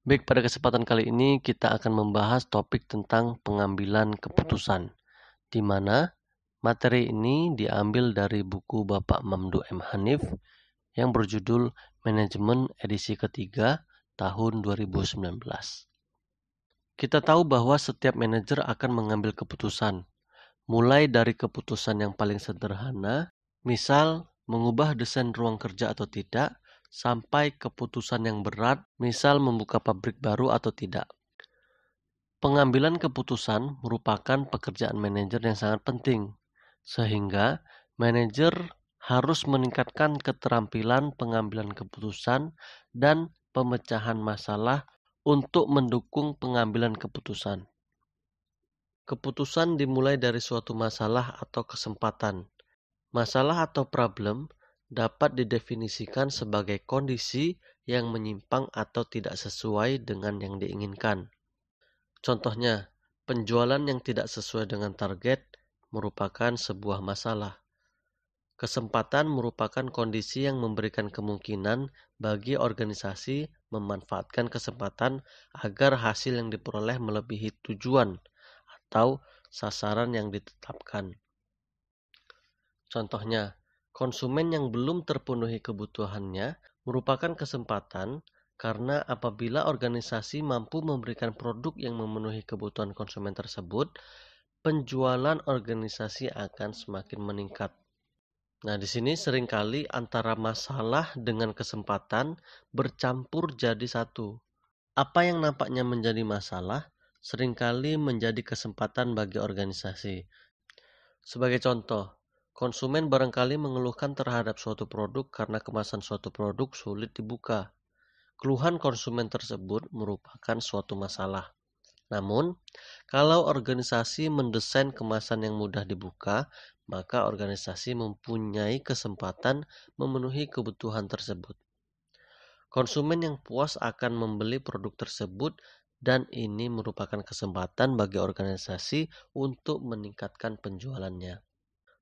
Baik, pada kesempatan kali ini kita akan membahas topik tentang pengambilan keputusan, di mana materi ini diambil dari buku Bapak Mamdu M. Hanif yang berjudul Manajemen edisi ketiga tahun 2019. Kita tahu bahwa setiap manajer akan mengambil keputusan, mulai dari keputusan yang paling sederhana, misal mengubah desain ruang kerja atau tidak, sampai keputusan yang berat, misal membuka pabrik baru atau tidak. Pengambilan keputusan merupakan pekerjaan manajer yang sangat penting, sehingga manajer harus meningkatkan keterampilan pengambilan keputusan dan pemecahan masalah untuk mendukung pengambilan keputusan. Keputusan dimulai dari suatu masalah atau kesempatan. Masalah atau problem dapat didefinisikan sebagai kondisi yang menyimpang atau tidak sesuai dengan yang diinginkan. Contohnya, penjualan yang tidak sesuai dengan target merupakan sebuah masalah. Kesempatan merupakan kondisi yang memberikan kemungkinan bagi organisasi memanfaatkan kesempatan agar hasil yang diperoleh melebihi tujuan atau sasaran yang ditetapkan. Contohnya, konsumen yang belum terpenuhi kebutuhannya merupakan kesempatan karena apabila organisasi mampu memberikan produk yang memenuhi kebutuhan konsumen tersebut, penjualan organisasi akan semakin meningkat. Nah, di sini seringkali antara masalah dengan kesempatan bercampur jadi satu. Apa yang nampaknya menjadi masalah seringkali menjadi kesempatan bagi organisasi. Sebagai contoh, konsumen barangkali mengeluhkan terhadap suatu produk karena kemasan suatu produk sulit dibuka. Keluhan konsumen tersebut merupakan suatu masalah. Namun, kalau organisasi mendesain kemasan yang mudah dibuka, maka organisasi mempunyai kesempatan memenuhi kebutuhan tersebut. Konsumen yang puas akan membeli produk tersebut dan ini merupakan kesempatan bagi organisasi untuk meningkatkan penjualannya.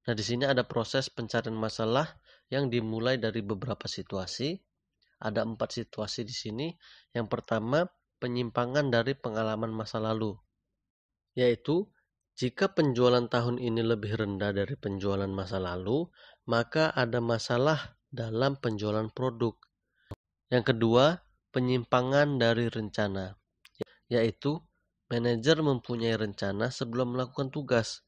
Nah, di sini ada proses pencarian masalah yang dimulai dari beberapa situasi. Ada 4 situasi di sini. Yang pertama, penyimpangan dari pengalaman masa lalu, yaitu jika penjualan tahun ini lebih rendah dari penjualan masa lalu, maka ada masalah dalam penjualan produk. Yang kedua, penyimpangan dari rencana, yaitu manajer mempunyai rencana sebelum melakukan tugas.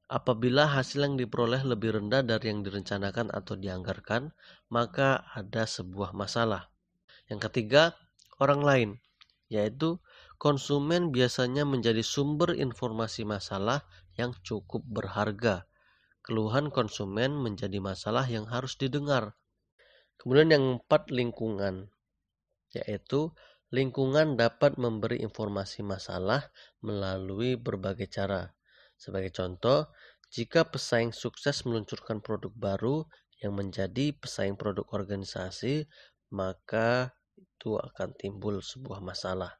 Apabila hasil yang diperoleh lebih rendah dari yang direncanakan atau dianggarkan, maka ada sebuah masalah. Yang ketiga, orang lain, yaitu konsumen biasanya menjadi sumber informasi masalah yang cukup berharga. Keluhan konsumen menjadi masalah yang harus didengar. Kemudian yang keempat, lingkungan, yaitu lingkungan dapat memberi informasi masalah melalui berbagai cara. Sebagai contoh, jika pesaing sukses meluncurkan produk baru yang menjadi pesaing produk organisasi, maka itu akan timbul sebuah masalah.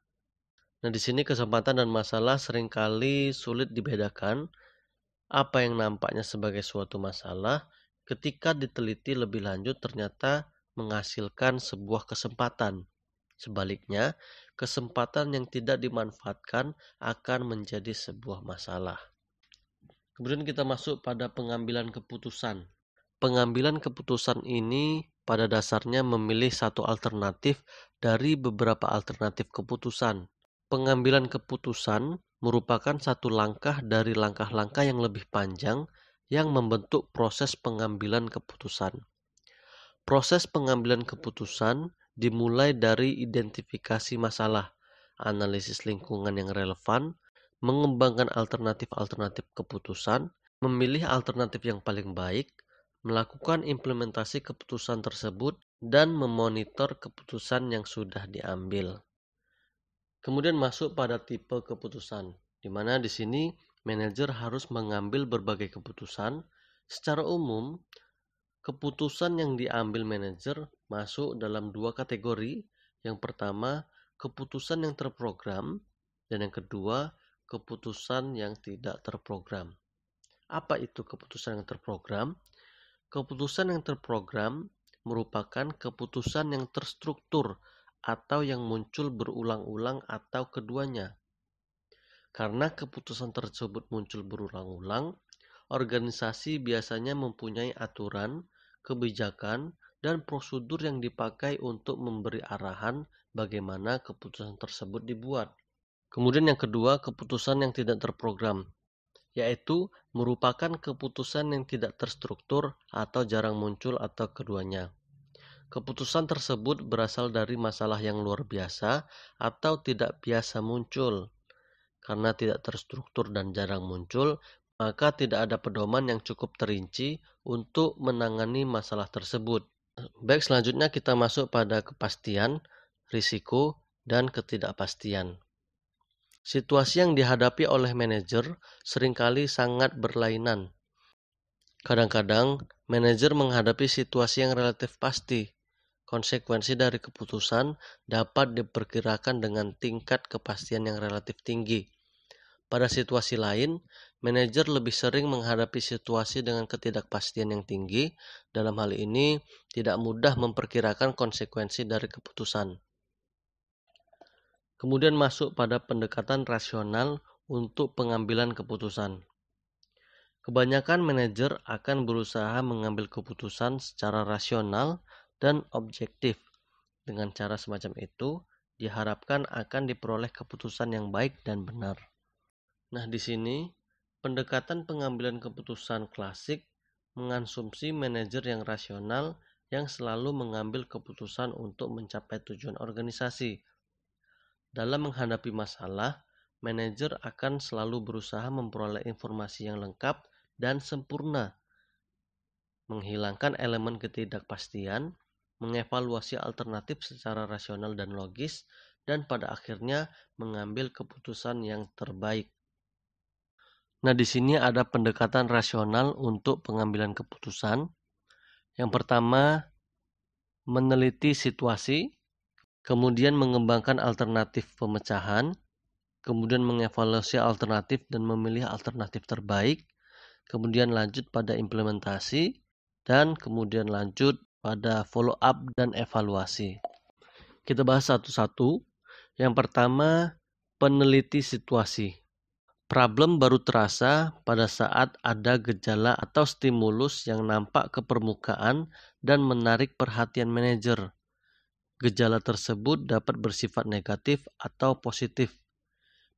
Nah, di sini kesempatan dan masalah seringkali sulit dibedakan. Apa yang nampaknya sebagai suatu masalah, ketika diteliti lebih lanjut ternyata menghasilkan sebuah kesempatan. Sebaliknya, kesempatan yang tidak dimanfaatkan akan menjadi sebuah masalah. Kemudian kita masuk pada pengambilan keputusan. Pengambilan keputusan ini pada dasarnya memilih satu alternatif dari beberapa alternatif keputusan. Pengambilan keputusan merupakan satu langkah dari langkah-langkah yang lebih panjang yang membentuk proses pengambilan keputusan. Proses pengambilan keputusan dimulai dari identifikasi masalah, analisis lingkungan yang relevan, mengembangkan alternatif-alternatif keputusan, memilih alternatif yang paling baik, melakukan implementasi keputusan tersebut, dan memonitor keputusan yang sudah diambil. Kemudian masuk pada tipe keputusan, di mana di sini manajer harus mengambil berbagai keputusan. Secara umum, keputusan yang diambil manajer masuk dalam 2 kategori. Yang pertama, keputusan yang terprogram, dan yang kedua, keputusan yang tidak terprogram. Apa itu keputusan yang terprogram? Keputusan yang terprogram merupakan keputusan yang terstruktur atau yang muncul berulang-ulang atau keduanya. Karena keputusan tersebut muncul berulang-ulang, organisasi biasanya mempunyai aturan, kebijakan, dan prosedur yang dipakai untuk memberi arahan bagaimana keputusan tersebut dibuat. Kemudian yang kedua, keputusan yang tidak terprogram, yaitu merupakan keputusan yang tidak terstruktur atau jarang muncul atau keduanya. Keputusan tersebut berasal dari masalah yang luar biasa atau tidak biasa muncul. Karena tidak terstruktur dan jarang muncul, maka tidak ada pedoman yang cukup terinci untuk menangani masalah tersebut. Baik, selanjutnya kita masuk pada kepastian, risiko, dan ketidakpastian. Situasi yang dihadapi oleh manajer seringkali sangat berlainan. Kadang-kadang, manajer menghadapi situasi yang relatif pasti. Konsekuensi dari keputusan dapat diperkirakan dengan tingkat kepastian yang relatif tinggi. Pada situasi lain, manajer lebih sering menghadapi situasi dengan ketidakpastian yang tinggi. Dalam hal ini, tidak mudah memperkirakan konsekuensi dari keputusan. Kemudian masuk pada pendekatan rasional untuk pengambilan keputusan. Kebanyakan manajer akan berusaha mengambil keputusan secara rasional dan objektif. Dengan cara semacam itu, diharapkan akan diperoleh keputusan yang baik dan benar. Nah, di sini pendekatan pengambilan keputusan klasik mengasumsi manajer yang rasional yang selalu mengambil keputusan untuk mencapai tujuan organisasi. Dalam menghadapi masalah, manajer akan selalu berusaha memperoleh informasi yang lengkap dan sempurna, menghilangkan elemen ketidakpastian, mengevaluasi alternatif secara rasional dan logis, dan pada akhirnya mengambil keputusan yang terbaik. Nah, di sini ada pendekatan rasional untuk pengambilan keputusan. Yang pertama, meneliti situasi, kemudian mengembangkan alternatif pemecahan, kemudian mengevaluasi alternatif dan memilih alternatif terbaik, kemudian lanjut pada implementasi, dan kemudian lanjut pada follow up dan evaluasi. Kita bahas satu-satu. Yang pertama, peneliti situasi. Problem baru terasa pada saat ada gejala atau stimulus yang nampak ke permukaan dan menarik perhatian manajer. Gejala tersebut dapat bersifat negatif atau positif.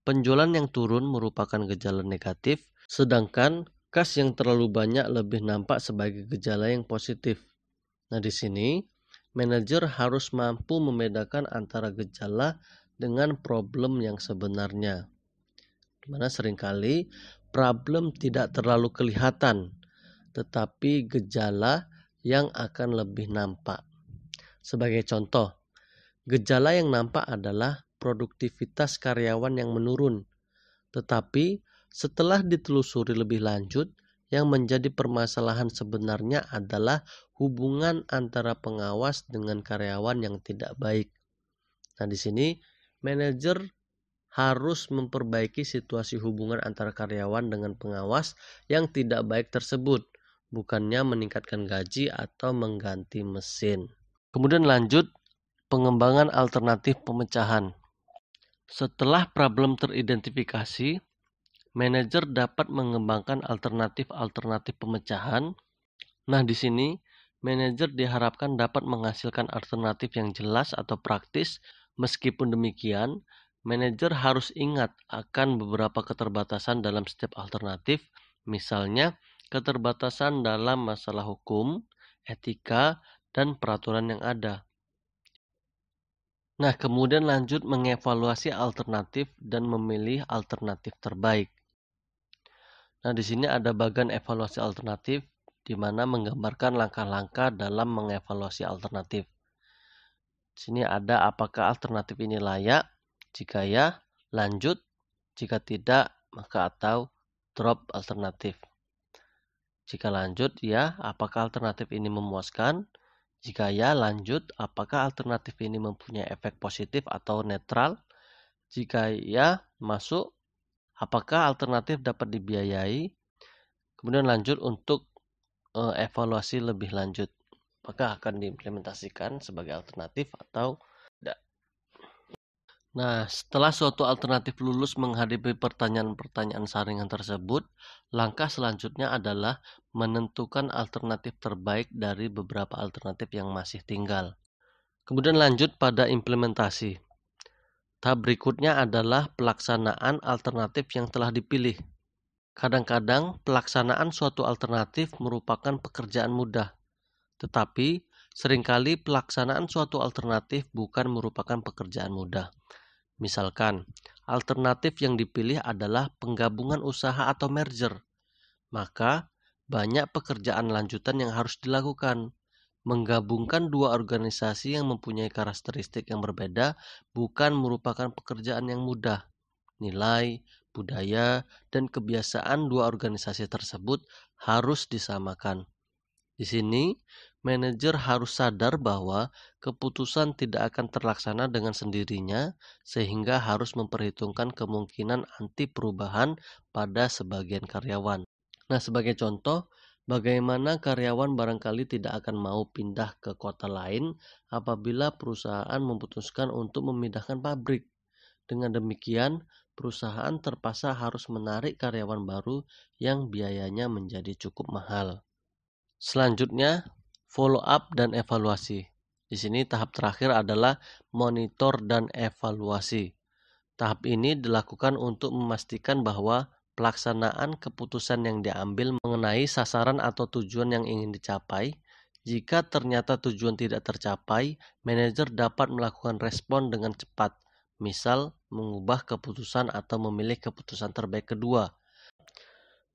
Penjualan yang turun merupakan gejala negatif, sedangkan kas yang terlalu banyak lebih nampak sebagai gejala yang positif. Nah, di sini manajer harus mampu membedakan antara gejala dengan problem yang sebenarnya. Dimana seringkali problem tidak terlalu kelihatan, tetapi gejala yang akan lebih nampak. Sebagai contoh, gejala yang nampak adalah produktivitas karyawan yang menurun. Tetapi setelah ditelusuri lebih lanjut, yang menjadi permasalahan sebenarnya adalah hubungan antara pengawas dengan karyawan yang tidak baik. Nah, di sini manajer harus memperbaiki situasi hubungan antara karyawan dengan pengawas yang tidak baik tersebut, bukannya meningkatkan gaji atau mengganti mesin. Kemudian lanjut, pengembangan alternatif pemecahan. Setelah problem teridentifikasi, manajer dapat mengembangkan alternatif-alternatif pemecahan. Nah, di sini manajer diharapkan dapat menghasilkan alternatif yang jelas atau praktis. Meskipun demikian, manajer harus ingat akan beberapa keterbatasan dalam setiap alternatif, misalnya keterbatasan dalam masalah hukum, etika, dan peraturan yang ada. Nah, kemudian lanjut mengevaluasi alternatif dan memilih alternatif terbaik. Nah, di sini ada bagian evaluasi alternatif di mana menggambarkan langkah-langkah dalam mengevaluasi alternatif. Di sini ada apakah alternatif ini layak, jika ya, lanjut, jika tidak, maka atau drop alternatif. Jika lanjut, ya, apakah alternatif ini memuaskan? Jika ya, lanjut, apakah alternatif ini mempunyai efek positif atau netral? Jika ya, masuk, apakah alternatif dapat dibiayai? Kemudian lanjut untuk evaluasi lebih lanjut. Apakah akan diimplementasikan sebagai alternatif atau tidak? Nah, setelah suatu alternatif lulus menghadapi pertanyaan-pertanyaan saringan tersebut, langkah selanjutnya adalah menentukan alternatif terbaik dari beberapa alternatif yang masih tinggal. Kemudian lanjut pada implementasi. Tahap berikutnya adalah pelaksanaan alternatif yang telah dipilih. Kadang-kadang pelaksanaan suatu alternatif merupakan pekerjaan mudah, tetapi seringkali pelaksanaan suatu alternatif bukan merupakan pekerjaan mudah. Misalkan, alternatif yang dipilih adalah penggabungan usaha atau merger, maka banyak pekerjaan lanjutan yang harus dilakukan. Menggabungkan dua organisasi yang mempunyai karakteristik yang berbeda bukan merupakan pekerjaan yang mudah. Nilai, budaya, dan kebiasaan dua organisasi tersebut harus disamakan. Di sini, manajer harus sadar bahwa keputusan tidak akan terlaksana dengan sendirinya, sehingga harus memperhitungkan kemungkinan anti perubahan pada sebagian karyawan. Nah, sebagai contoh, bagaimana karyawan barangkali tidak akan mau pindah ke kota lain apabila perusahaan memutuskan untuk memindahkan pabrik. Dengan demikian, perusahaan terpaksa harus menarik karyawan baru yang biayanya menjadi cukup mahal. Selanjutnya, follow up dan evaluasi. Di sini tahap terakhir adalah monitor dan evaluasi. Tahap ini dilakukan untuk memastikan bahwa pelaksanaan keputusan yang diambil mengenai sasaran atau tujuan yang ingin dicapai. Jika ternyata tujuan tidak tercapai, manajer dapat melakukan respon dengan cepat, misal mengubah keputusan atau memilih keputusan terbaik kedua.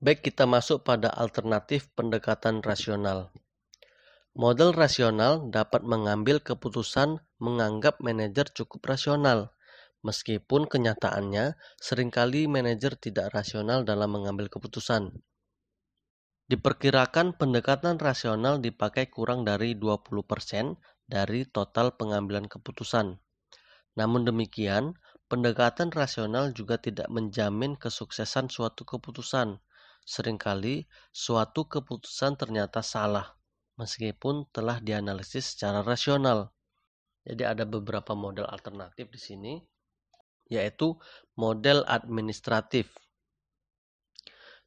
Baik, kita masuk pada alternatif pendekatan rasional. Model rasional dapat mengambil keputusan menganggap manajer cukup rasional. Meskipun kenyataannya, seringkali manajer tidak rasional dalam mengambil keputusan. Diperkirakan pendekatan rasional dipakai kurang dari 20% dari total pengambilan keputusan. Namun demikian, pendekatan rasional juga tidak menjamin kesuksesan suatu keputusan. Seringkali, suatu keputusan ternyata salah, meskipun telah dianalisis secara rasional. Jadi ada beberapa model alternatif di sini, yaitu model administratif.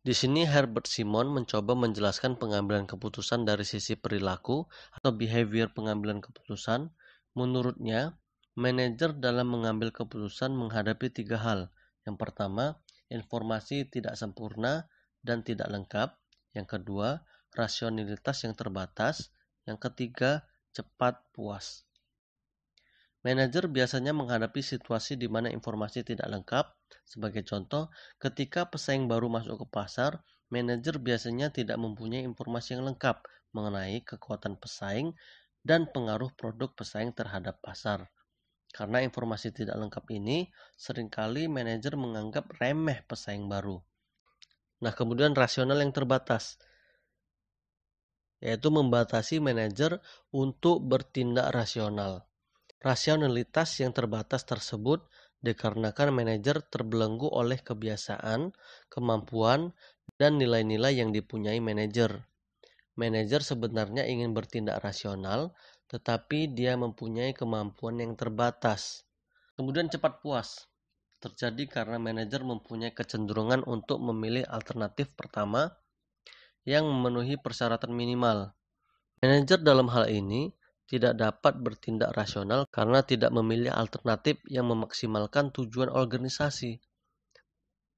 Di sini Herbert Simon mencoba menjelaskan pengambilan keputusan dari sisi perilaku atau behavior pengambilan keputusan. Menurutnya, manajer dalam mengambil keputusan menghadapi 3 hal. Yang pertama, informasi tidak sempurna dan tidak lengkap. Yang kedua, rasionalitas yang terbatas. Yang ketiga, cepat puas. Manajer biasanya menghadapi situasi di mana informasi tidak lengkap. Sebagai contoh, ketika pesaing baru masuk ke pasar, manajer biasanya tidak mempunyai informasi yang lengkap mengenai kekuatan pesaing dan pengaruh produk pesaing terhadap pasar. Karena informasi tidak lengkap ini, seringkali manajer menganggap remeh pesaing baru. Nah, kemudian rasional yang terbatas, yaitu membatasi manajer untuk bertindak rasional. Rasionalitas yang terbatas tersebut dikarenakan manajer terbelenggu oleh kebiasaan, kemampuan, dan nilai-nilai yang dipunyai manajer. Manajer sebenarnya ingin bertindak rasional, tetapi dia mempunyai kemampuan yang terbatas. Kemudian cepat puas terjadi karena manajer mempunyai kecenderungan untuk memilih alternatif pertama yang memenuhi persyaratan minimal. Manajer dalam hal ini tidak dapat bertindak rasional karena tidak memilih alternatif yang memaksimalkan tujuan organisasi.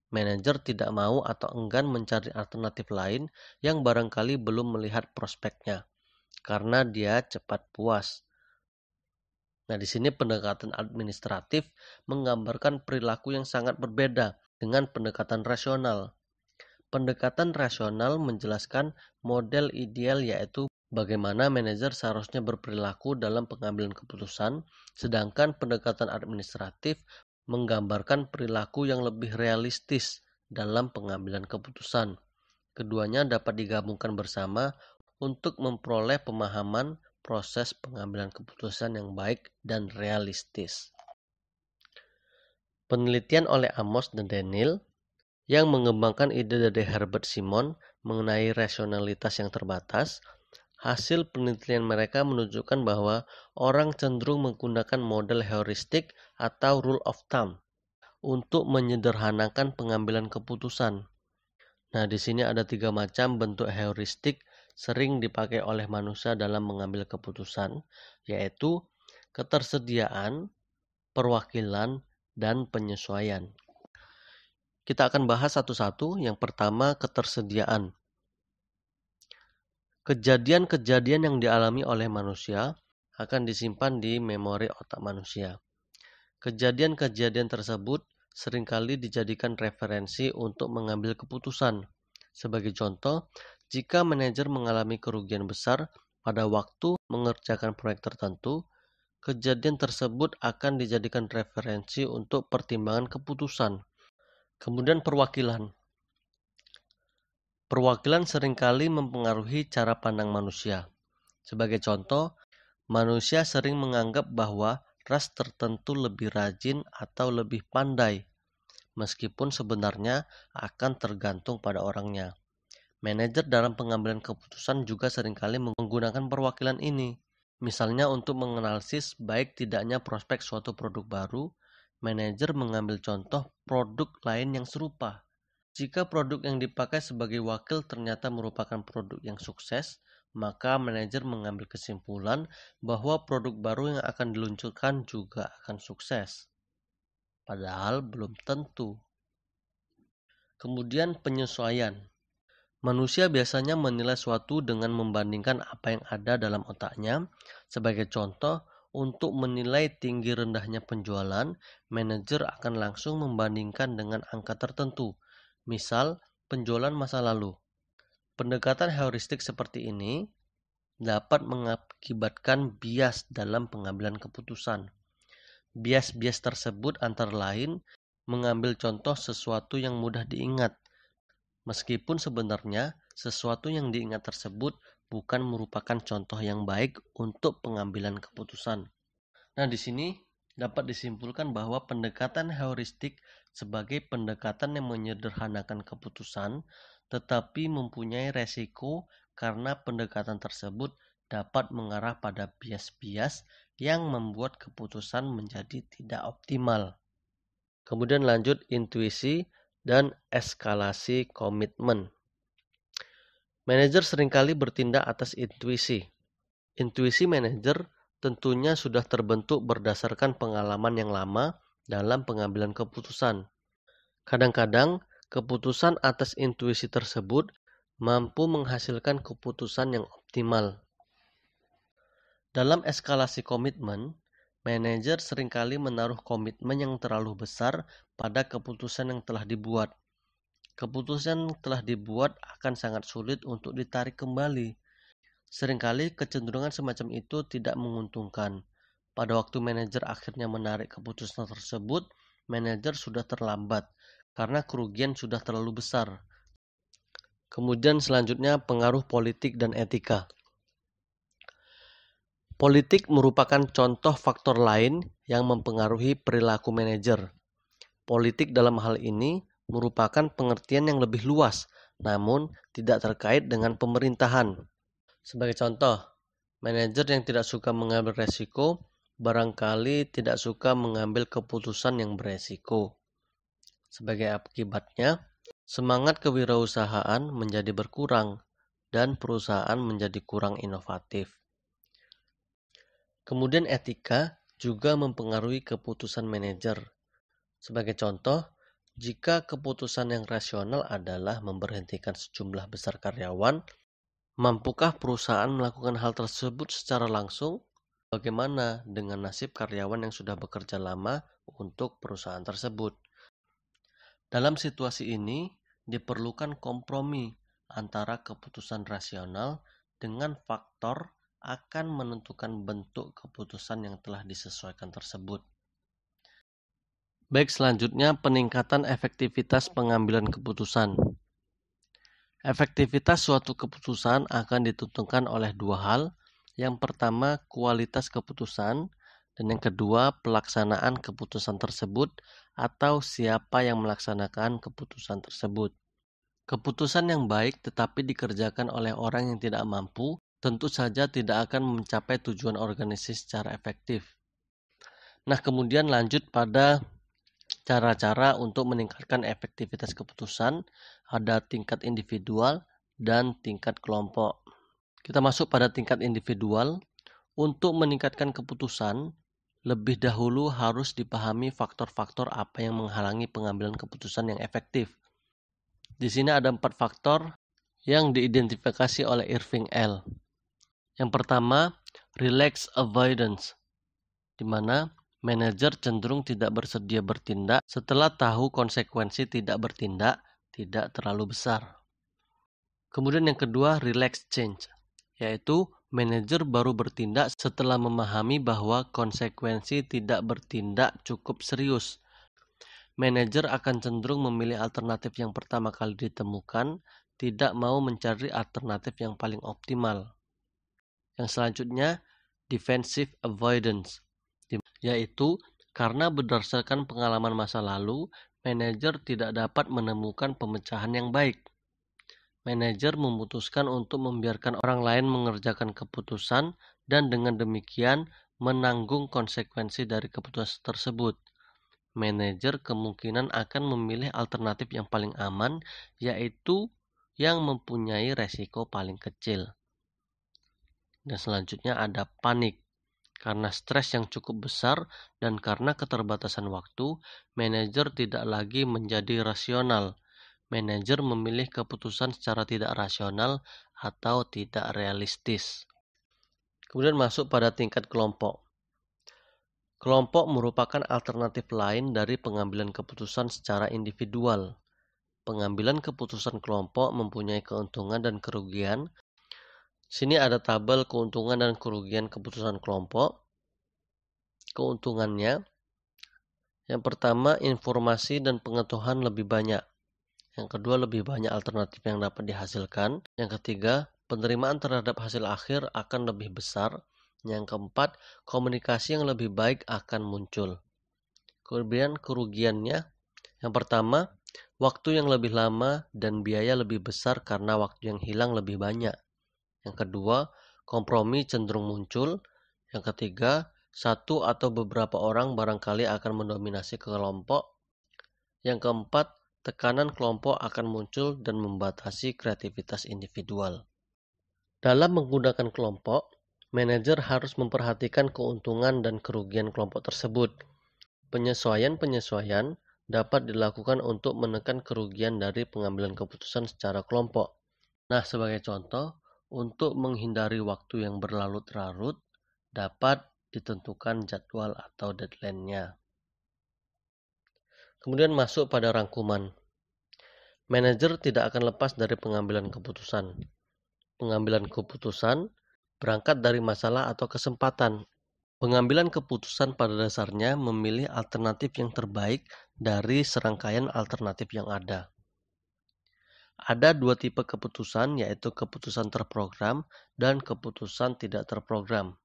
Manajer tidak mau atau enggan mencari alternatif lain yang barangkali belum melihat prospeknya, karena dia cepat puas. Nah, di sini pendekatan administratif menggambarkan perilaku yang sangat berbeda dengan pendekatan rasional. Pendekatan rasional menjelaskan model ideal, yaitu bagaimana manajer seharusnya berperilaku dalam pengambilan keputusan, sedangkan pendekatan administratif menggambarkan perilaku yang lebih realistis dalam pengambilan keputusan. Keduanya dapat digabungkan bersama untuk memperoleh pemahaman proses pengambilan keputusan yang baik dan realistis. Penelitian oleh Amos dan Daniel yang mengembangkan ide dari Herbert Simon mengenai rasionalitas yang terbatas Hasil penelitian mereka menunjukkan bahwa orang cenderung menggunakan model heuristik atau rule of thumb untuk menyederhanakan pengambilan keputusan. Nah, di sini ada 3 macam bentuk heuristik sering dipakai oleh manusia dalam mengambil keputusan, yaitu ketersediaan, perwakilan, dan penyesuaian. Kita akan bahas satu-satu. Yang pertama, ketersediaan. Kejadian-kejadian yang dialami oleh manusia akan disimpan di memori otak manusia. Kejadian-kejadian tersebut seringkali dijadikan referensi untuk mengambil keputusan. Sebagai contoh, jika manajer mengalami kerugian besar pada waktu mengerjakan proyek tertentu, kejadian tersebut akan dijadikan referensi untuk pertimbangan keputusan. Kemudian perwakilan. Perwakilan seringkali mempengaruhi cara pandang manusia. Sebagai contoh, manusia sering menganggap bahwa ras tertentu lebih rajin atau lebih pandai, meskipun sebenarnya akan tergantung pada orangnya. Manajer dalam pengambilan keputusan juga seringkali menggunakan perwakilan ini. Misalnya untuk menganalisis baik tidaknya prospek suatu produk baru, manajer mengambil contoh produk lain yang serupa. Jika produk yang dipakai sebagai wakil ternyata merupakan produk yang sukses, maka manajer mengambil kesimpulan bahwa produk baru yang akan diluncurkan juga akan sukses. Padahal belum tentu. Kemudian penyesuaian. Manusia biasanya menilai suatu dengan membandingkan apa yang ada dalam otaknya. Sebagai contoh, untuk menilai tinggi rendahnya penjualan, manajer akan langsung membandingkan dengan angka tertentu. Misal, penjualan masa lalu. Pendekatan heuristik seperti ini dapat mengakibatkan bias dalam pengambilan keputusan. Bias-bias tersebut antara lain mengambil contoh sesuatu yang mudah diingat, meskipun sebenarnya sesuatu yang diingat tersebut bukan merupakan contoh yang baik untuk pengambilan keputusan. Nah, di sini dapat disimpulkan bahwa pendekatan heuristik sebagai pendekatan yang menyederhanakan keputusan, tetapi mempunyai resiko karena pendekatan tersebut dapat mengarah pada bias-bias yang membuat keputusan menjadi tidak optimal. Kemudian lanjut intuisi dan eskalasi komitmen. Manajer seringkali bertindak atas intuisi. Intuisi manajer tentunya sudah terbentuk berdasarkan pengalaman yang lama dalam pengambilan keputusan. Kadang-kadang, keputusan atas intuisi tersebut mampu menghasilkan keputusan yang optimal. Dalam eskalasi komitmen, manajer seringkali menaruh komitmen yang terlalu besar pada keputusan yang telah dibuat. Keputusan yang telah dibuat akan sangat sulit untuk ditarik kembali. Seringkali kecenderungan semacam itu tidak menguntungkan. Pada waktu manajer akhirnya menarik keputusan tersebut, manajer sudah terlambat karena kerugian sudah terlalu besar. Kemudian selanjutnya pengaruh politik dan etika. Politik merupakan contoh faktor lain yang mempengaruhi perilaku manajer. Politik dalam hal ini merupakan pengertian yang lebih luas, namun tidak terkait dengan pemerintahan. Sebagai contoh, manajer yang tidak suka mengambil resiko barangkali tidak suka mengambil keputusan yang beresiko. Sebagai akibatnya, semangat kewirausahaan menjadi berkurang dan perusahaan menjadi kurang inovatif. Kemudian etika juga mempengaruhi keputusan manajer. Sebagai contoh, jika keputusan yang rasional adalah memberhentikan sejumlah besar karyawan, mampukah perusahaan melakukan hal tersebut secara langsung? Bagaimana dengan nasib karyawan yang sudah bekerja lama untuk perusahaan tersebut? Dalam situasi ini, diperlukan kompromi antara keputusan rasional dengan faktor akan menentukan bentuk keputusan yang telah disesuaikan tersebut. Baik, selanjutnya peningkatan efektivitas pengambilan keputusan. Efektivitas suatu keputusan akan ditentukan oleh dua hal. Yang pertama, kualitas keputusan, dan yang kedua, pelaksanaan keputusan tersebut atau siapa yang melaksanakan keputusan tersebut. Keputusan yang baik tetapi dikerjakan oleh orang yang tidak mampu tentu saja tidak akan mencapai tujuan organisasi secara efektif. Nah, kemudian lanjut pada cara-cara untuk meningkatkan efektivitas keputusan. Ada tingkat individual dan tingkat kelompok. Kita masuk pada tingkat individual. Untuk meningkatkan keputusan, lebih dahulu harus dipahami faktor-faktor apa yang menghalangi pengambilan keputusan yang efektif. Di sini ada 4 faktor yang diidentifikasi oleh Irving L. Yang pertama, relax avoidance, di mana manajer cenderung tidak bersedia bertindak setelah tahu konsekuensi tidak bertindak tidak terlalu besar. Kemudian yang kedua, relax change, yaitu manajer baru bertindak setelah memahami bahwa konsekuensi tidak bertindak cukup serius. Manajer akan cenderung memilih alternatif yang pertama kali ditemukan, tidak mau mencari alternatif yang paling optimal. Yang selanjutnya, defensive avoidance, yaitu karena berdasarkan pengalaman masa lalu, manajer tidak dapat menemukan pemecahan yang baik. Manajer memutuskan untuk membiarkan orang lain mengerjakan keputusan dan dengan demikian menanggung konsekuensi dari keputusan tersebut. Manajer kemungkinan akan memilih alternatif yang paling aman, yaitu yang mempunyai resiko paling kecil. Dan selanjutnya ada panik. Karena stres yang cukup besar dan karena keterbatasan waktu, manajer tidak lagi menjadi rasional. Manajer memilih keputusan secara tidak rasional atau tidak realistis. Kemudian masuk pada tingkat kelompok. Kelompok merupakan alternatif lain dari pengambilan keputusan secara individual. Pengambilan keputusan kelompok mempunyai keuntungan dan kerugian. Sini ada tabel keuntungan dan kerugian keputusan kelompok. Keuntungannya, yang pertama, informasi dan pengetahuan lebih banyak. Yang kedua, lebih banyak alternatif yang dapat dihasilkan. Yang ketiga, penerimaan terhadap hasil akhir akan lebih besar. Yang keempat, komunikasi yang lebih baik akan muncul. Kemudian kerugiannya, yang pertama, waktu yang lebih lama dan biaya lebih besar karena waktu yang hilang lebih banyak. Yang kedua, kompromi cenderung muncul. Yang ketiga, satu atau beberapa orang barangkali akan mendominasi kelompok. Yang keempat, tekanan kelompok akan muncul dan membatasi kreativitas individual. Dalam menggunakan kelompok, manajer harus memperhatikan keuntungan dan kerugian kelompok tersebut. Penyesuaian-penyesuaian dapat dilakukan untuk menekan kerugian dari pengambilan keputusan secara kelompok. Nah, sebagai contoh, untuk menghindari waktu yang berlarut-larut, dapat ditentukan jadwal atau deadline-nya. Kemudian masuk pada rangkuman. Manajer tidak akan lepas dari pengambilan keputusan. Pengambilan keputusan berangkat dari masalah atau kesempatan. Pengambilan keputusan pada dasarnya memilih alternatif yang terbaik dari serangkaian alternatif yang ada. Ada 2 tipe keputusan, yaitu keputusan terprogram dan keputusan tidak terprogram.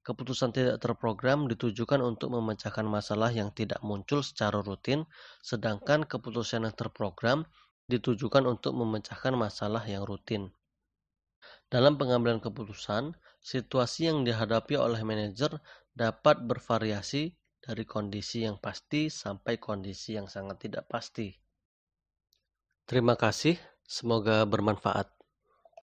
Keputusan tidak terprogram ditujukan untuk memecahkan masalah yang tidak muncul secara rutin, sedangkan keputusan yang terprogram ditujukan untuk memecahkan masalah yang rutin. Dalam pengambilan keputusan, situasi yang dihadapi oleh manajer dapat bervariasi dari kondisi yang pasti sampai kondisi yang sangat tidak pasti. Terima kasih, semoga bermanfaat.